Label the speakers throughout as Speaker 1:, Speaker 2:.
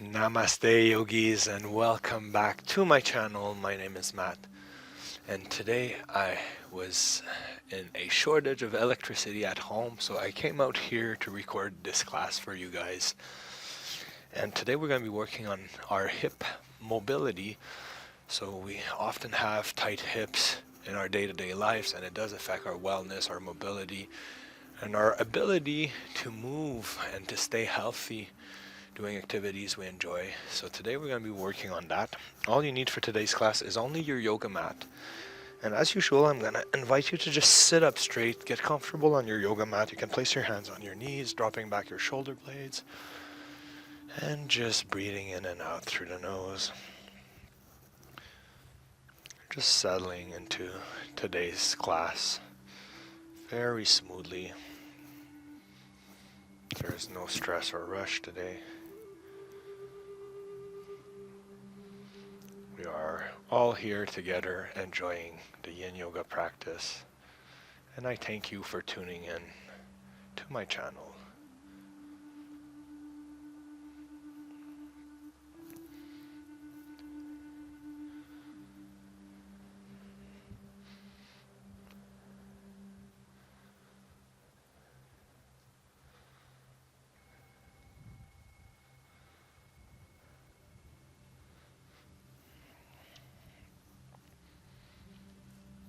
Speaker 1: Namaste yogis and welcome back to my channel. My name is Matt and today I was in a shortage of electricity at home, so I came out here to record this class for you guys. And today we're going to be working on our hip mobility. So we often have tight hips in our day-to-day lives, and it does affect our wellness, our mobility, and our ability to move and to stay healthy doing activities we enjoy. So today we're going to be working on that. All you need for today's class is only your yoga mat. And as usual, I'm going to invite you to just sit up straight, get comfortable on your yoga mat. You can place your hands on your knees, dropping back your shoulder blades, and just breathing in and out through the nose. Just settling into today's class very smoothly. There is no stress or rush today. We are all here together enjoying the Yin Yoga practice, and I thank you for tuning in to my channel.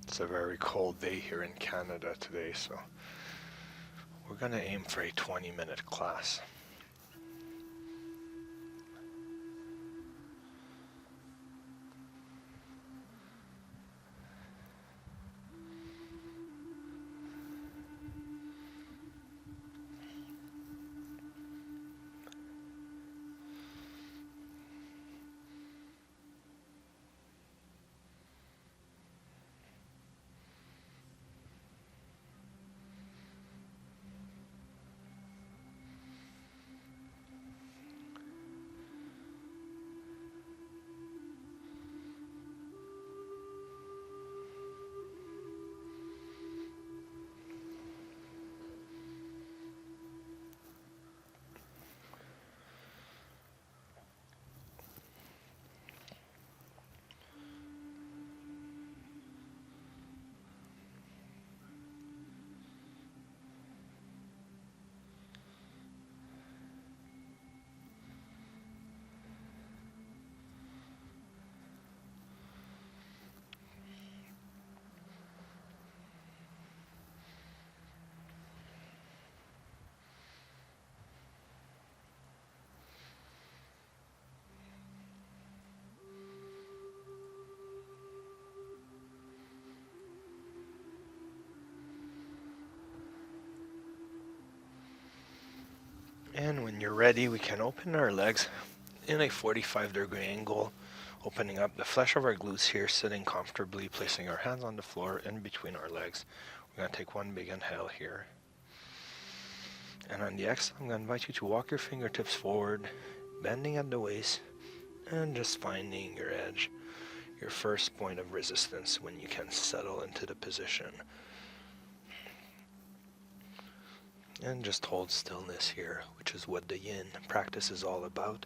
Speaker 1: It's a very cold day here in Canada today, so we're going to aim for a 20-minute class. And when you're ready, we can open our legs in a 45-degree angle, opening up the flesh of our glutes here, sitting comfortably, placing our hands on the floor in between our legs. We're going to take one big inhale here. And on the exhale, I'm going to invite you to walk your fingertips forward, bending at the waist, and just finding your edge, your first point of resistance when you can settle into the position. And just hold stillness here, which is what the Yin practice is all about.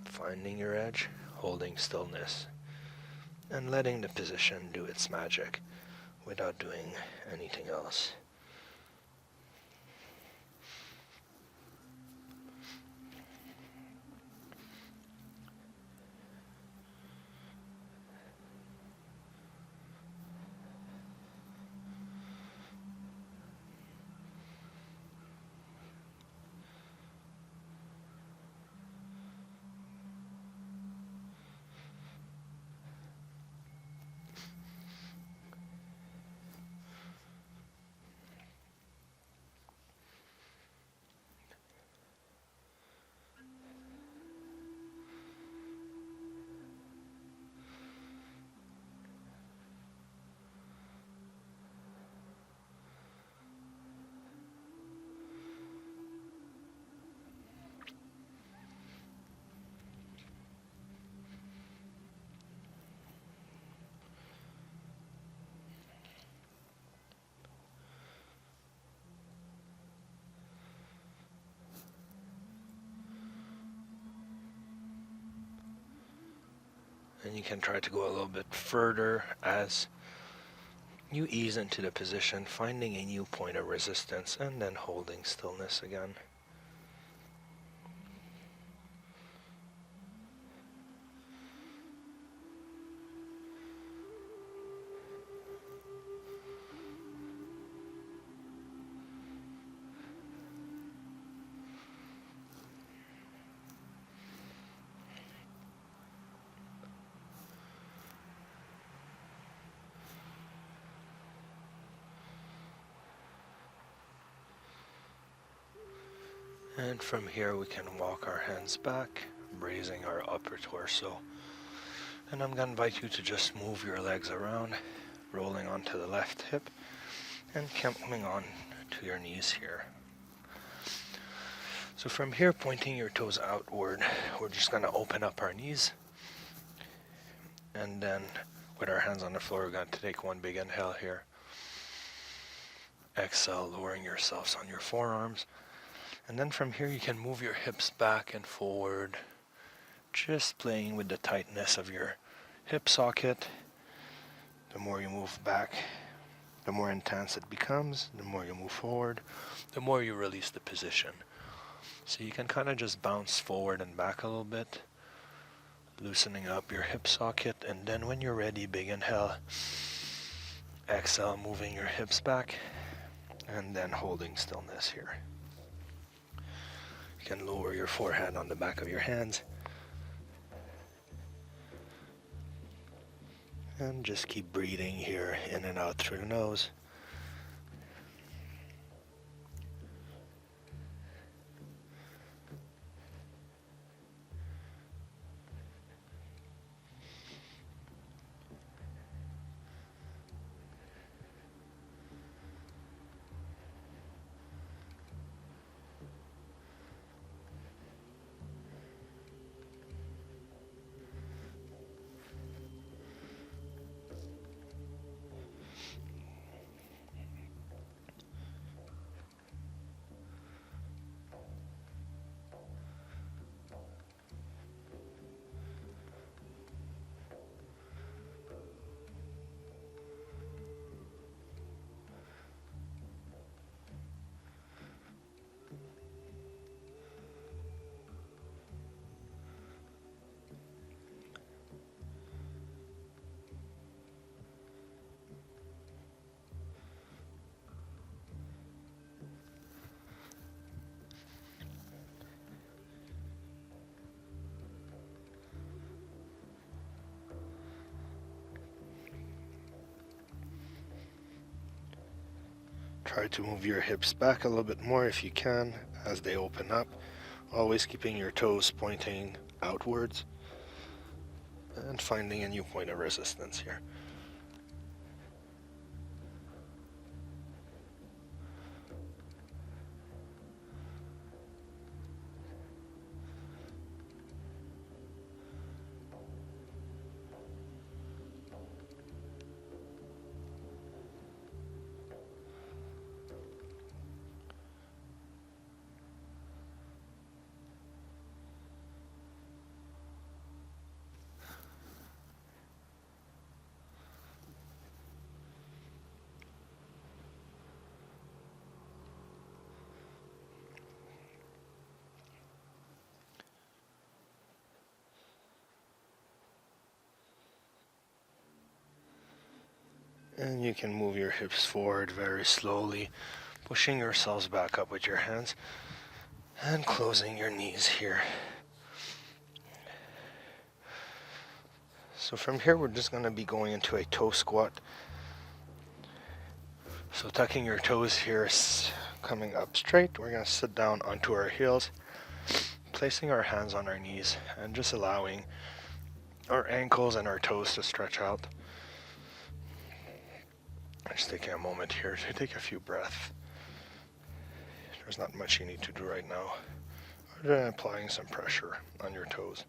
Speaker 1: Finding your edge, holding stillness, and letting the position do its magic without doing anything else. And you can try to go a little bit further as you ease into the position, finding a new point of resistance and then holding stillness again. And from here we can walk our hands back, raising our upper torso. And I'm going to invite you to just move your legs around, rolling onto the left hip and coming on to your knees here. So from here, pointing your toes outward, we're just going to open up our knees. And then with our hands on the floor, we're going to take one big inhale here. Exhale, lowering yourselves on your forearms. And then from here, you can move your hips back and forward, just playing with the tightness of your hip socket. The more you move back, the more intense it becomes. The more you move forward, the more you release the position. So you can kind of just bounce forward and back a little bit, loosening up your hip socket. And then when you're ready, big inhale. Exhale, moving your hips back, and then holding stillness here. You can lower your forehead on the back of your hands. And just keep breathing here, in and out through the nose. Try to move your hips back a little bit more if you can as they open up, always keeping your toes pointing outwards and finding a new point of resistance here. And you can move your hips forward very slowly, pushing yourselves back up with your hands and closing your knees here. So from here, we're just going to be going into a toe squat. So tucking your toes here, coming up straight, we're going to sit down onto our heels, placing our hands on our knees and just allowing our ankles and our toes to stretch out. Just taking a moment here to take a few breaths. There's not much you need to do right now. Other than applying some pressure on your toes.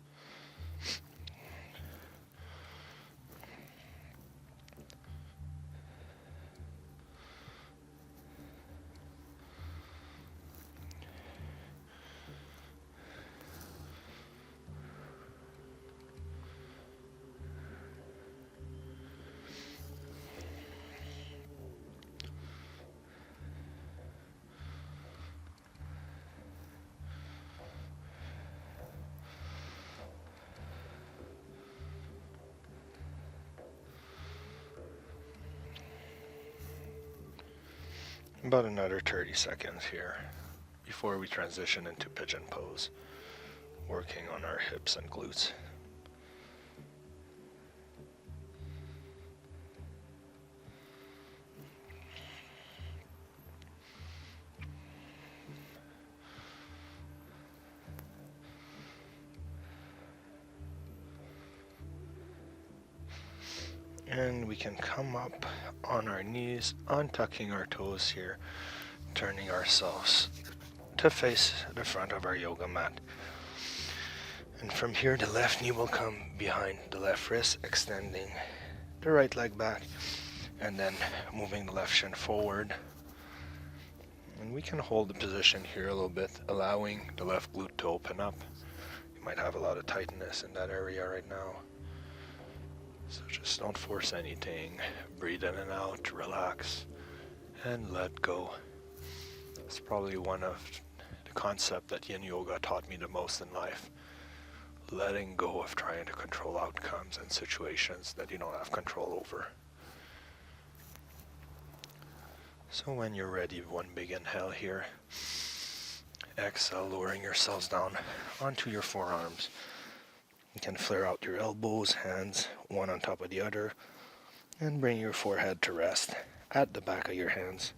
Speaker 1: About another 30 seconds here before we transition into pigeon pose, working on our hips and glutes. And we can come up on our knees, untucking our toes here, turning ourselves to face the front of our yoga mat. And from here, the left knee will come behind the left wrist, extending the right leg back, and then moving the left shin forward. And we can hold the position here a little bit, allowing the left glute to open up. You might have a lot of tightness in that area right now. So just don't force anything. Breathe in and out, relax, and let go. It's probably one of the concepts that Yin Yoga taught me the most in life. Letting go of trying to control outcomes and situations that you don't have control over. So when you're ready, one big inhale here. Exhale, lowering yourselves down onto your forearms. You can flare out your elbows, hands, one on top of the other, and bring your forehead to rest at the back of your hands.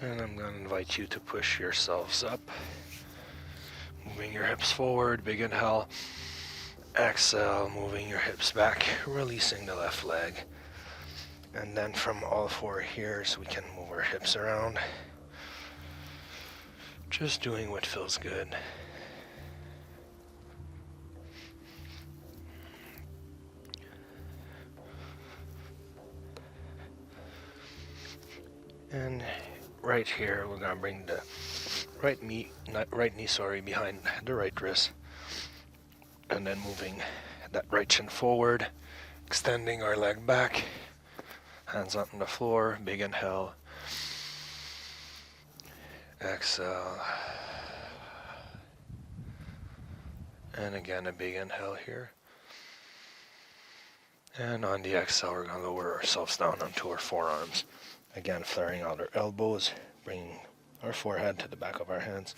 Speaker 1: And I'm going to invite you to push yourselves up, moving your hips forward, big inhale. Exhale, moving your hips back, releasing the left leg. And then from all four here, so we can move our hips around. Just doing what feels good. And right here, we're going to bring the right knee behind the right wrist. And then moving that right shin forward, extending our leg back, hands on the floor, big inhale. Exhale. And again, a big inhale here. And on the exhale, we're going to lower ourselves down onto our forearms. Again, flaring out our elbows, bringing our forehead to the back of our hands.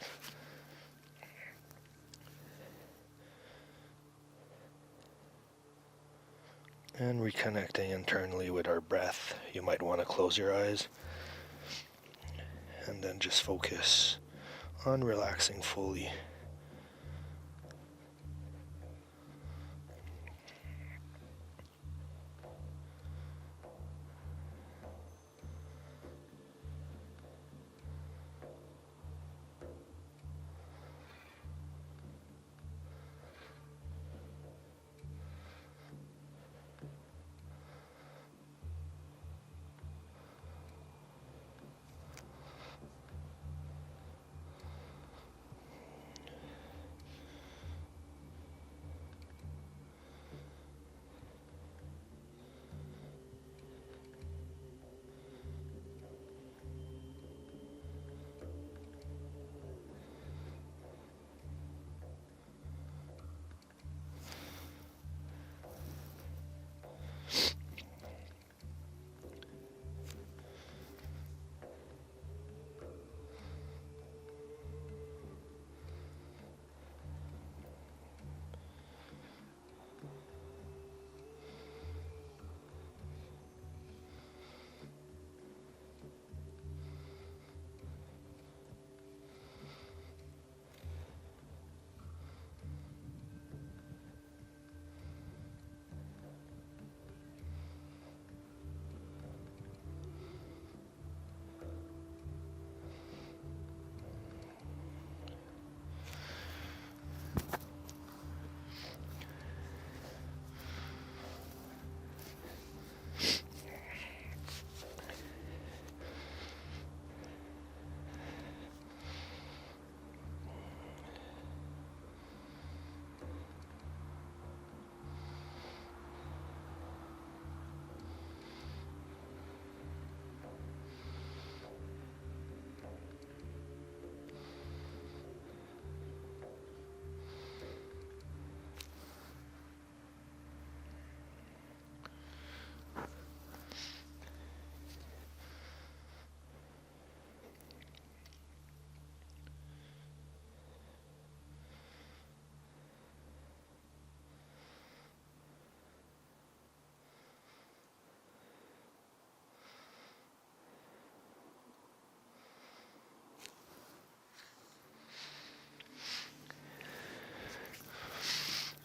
Speaker 1: And reconnecting internally with our breath. You might want to close your eyes. And then just focus on relaxing fully.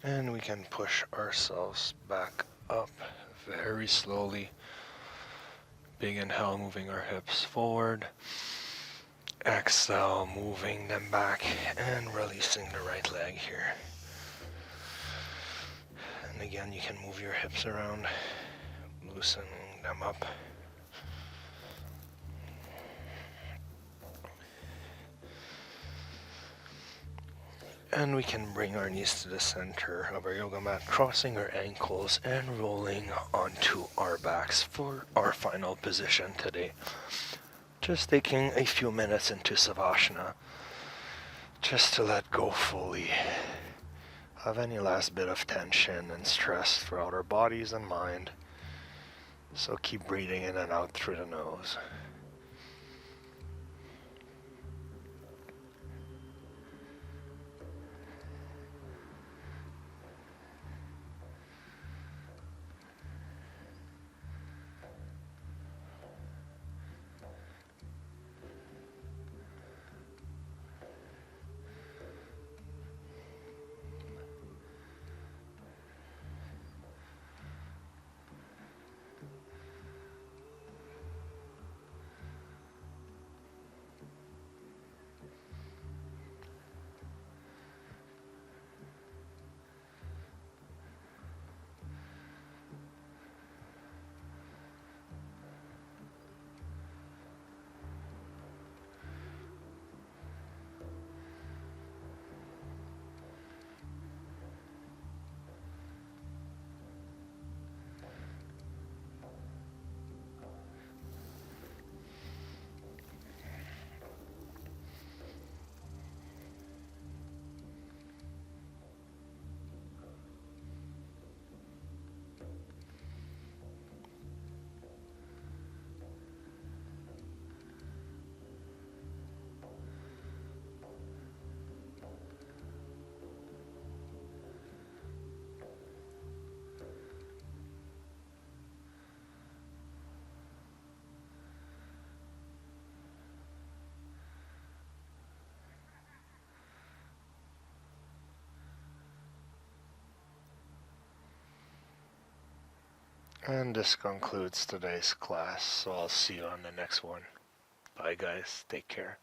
Speaker 1: And we can push ourselves back up very slowly. Big inhale, moving our hips forward. Exhale, moving them back and releasing the right leg here. And again, you can move your hips around, loosening them up. And we can bring our knees to the center of our yoga mat, crossing our ankles and rolling onto our backs for our final position today. Just taking a few minutes into Savasana, just to let go fully of any last bit of tension and stress throughout our bodies and mind. So keep breathing in and out through the nose. And this concludes today's class, so I'll see you on the next one. Bye guys, take care.